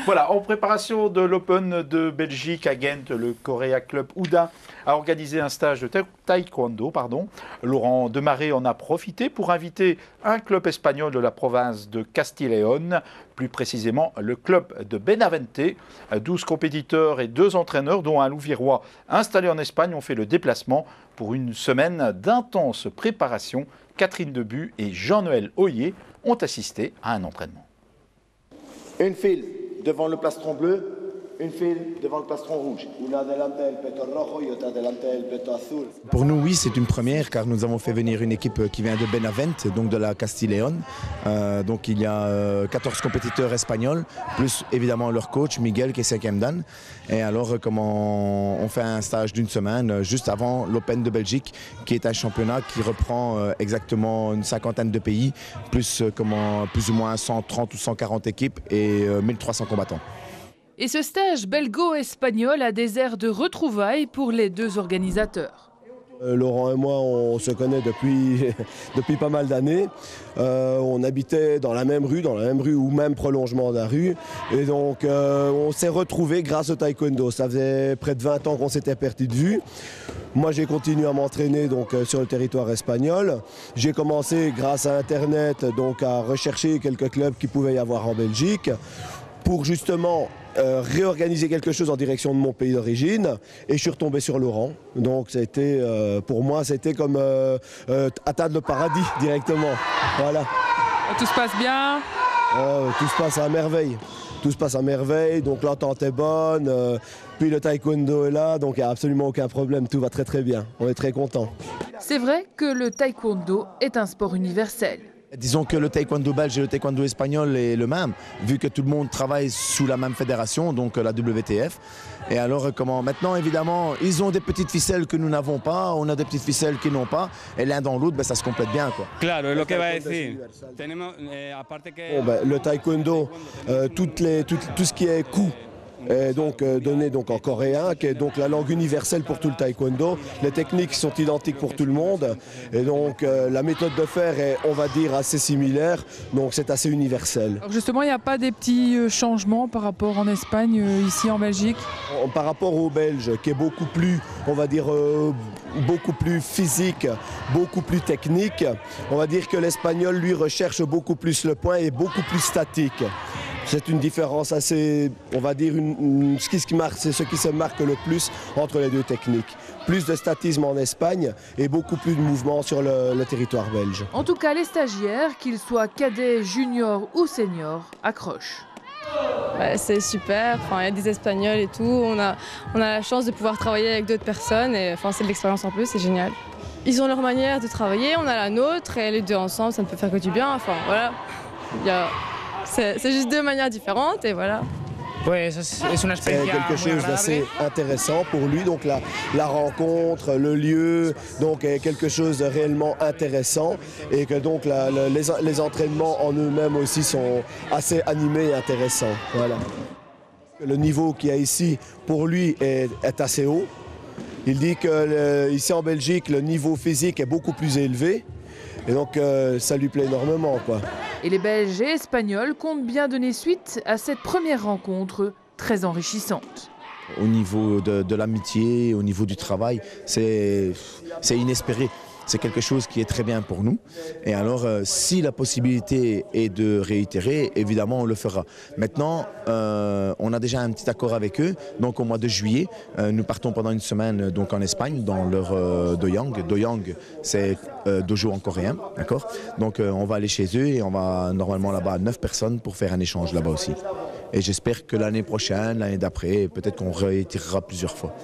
Voilà, en préparation de l'Open de Belgique à Ghent, le Korea Club Ouda a organisé un stage de taekwondo. Laurent Demaré en a profité pour inviter un club espagnol de la province de Castille-et-León, plus précisément le club de Benavente. 12 compétiteurs et 2 entraîneurs, dont un Louviérois installé en Espagne, ont fait le déplacement pour une semaine d'intense préparation. Catherine Debu et Jean-Noël Hoyer ont assisté à un entraînement. Une file devant le plastron bleu, une file devant le plastron rouge. Pour nous, oui, c'est une première car nous avons fait venir une équipe qui vient de Benavente, donc de la Castille-et-León. Donc il y a 14 compétiteurs espagnols, plus évidemment leur coach Miguel qui est 5e dan. Et alors comment on fait un stage d'une semaine juste avant l'Open de Belgique, qui est un championnat qui reprend exactement une cinquantaine de pays, plus ou moins 130 ou 140 équipes et 1300 combattants. Et ce stage belgo-espagnol a des airs de retrouvailles pour les deux organisateurs. Laurent et moi, on se connaît depuis pas mal d'années. On habitait dans la même rue ou même prolongement de la rue. Et donc, on s'est retrouvés grâce au taekwondo. Ça faisait près de 20 ans qu'on s'était perdu de vue. Moi, j'ai continué à m'entraîner sur le territoire espagnol. J'ai commencé, grâce à Internet, à rechercher quelques clubs qui pouvaient y avoir en Belgique pour justement réorganiser quelque chose en direction de mon pays d'origine, et je suis retombé sur Laurent. Donc pour moi, c'était comme atteindre le paradis directement. Voilà. Tout se passe bien? Tout se passe à merveille. Tout se passe à merveille, donc l'entente est bonne, puis le taekwondo est là, donc il n'y a absolument aucun problème, tout va très très bien. On est très contents. C'est vrai que le taekwondo est un sport universel. Disons que le taekwondo belge et le taekwondo espagnol est le même, vu que tout le monde travaille sous la même fédération, donc la WTF. Et alors maintenant, évidemment, ils ont des petites ficelles que nous n'avons pas, on a des petites ficelles qu'ils n'ont pas, et l'un dans l'autre, ça se complète bien, quoi. Claro, es lo que va a decir. Le taekwondo, tout ce qui est coup, est donné en coréen, qui est donc la langue universelle pour tout le taekwondo. Les techniques sont identiques pour tout le monde, et donc la méthode de faire est, on va dire, assez similaire, donc c'est assez universel. Alors justement, il n'y a pas des petits changements par rapport en Espagne, ici en Belgique? Par rapport au belge, qui est beaucoup plus, on va dire, beaucoup plus physique, beaucoup plus technique, on va dire que l'espagnol, lui, recherche beaucoup plus le point et beaucoup plus statique. C'est une différence assez, on va dire, c'est ce qui se marque le plus entre les deux techniques. Plus de statisme en Espagne et beaucoup plus de mouvement sur le territoire belge. En tout cas, les stagiaires, qu'ils soient cadets, juniors ou seniors, accrochent. C'est super, il y a des Espagnols et tout, on a la chance de pouvoir travailler avec d'autres personnes et c'est de l'expérience en plus, c'est génial. Ils ont leur manière de travailler, on a la nôtre et les deux ensemble, ça ne peut faire que du bien, voilà. C'est juste deux manières différentes et voilà. C'est quelque chose d'assez intéressant pour lui, donc la rencontre, le lieu, donc est quelque chose de réellement intéressant et que donc les entraînements en eux-mêmes aussi sont assez animés et intéressants. Voilà. Le niveau qu'il y a ici, pour lui, est assez haut. Il dit qu'ici en Belgique, le niveau physique est beaucoup plus élevé. Et donc ça lui plaît énormément, quoi. Et les Belges et Espagnols comptent bien donner suite à cette première rencontre très enrichissante. Au niveau de l'amitié, au niveau du travail, c'est inespéré. C'est quelque chose qui est très bien pour nous. Et alors, si la possibilité est de réitérer, évidemment, on le fera. Maintenant, on a déjà un petit accord avec eux. Donc, au mois de juillet, nous partons pendant une semaine en Espagne, dans leur doyang. Doyang, c'est dojo en coréen, d'accord? Donc, on va aller chez eux et on va normalement là-bas 9 personnes pour faire un échange là-bas aussi. Et j'espère que l'année prochaine, l'année d'après, peut-être qu'on réitérera plusieurs fois.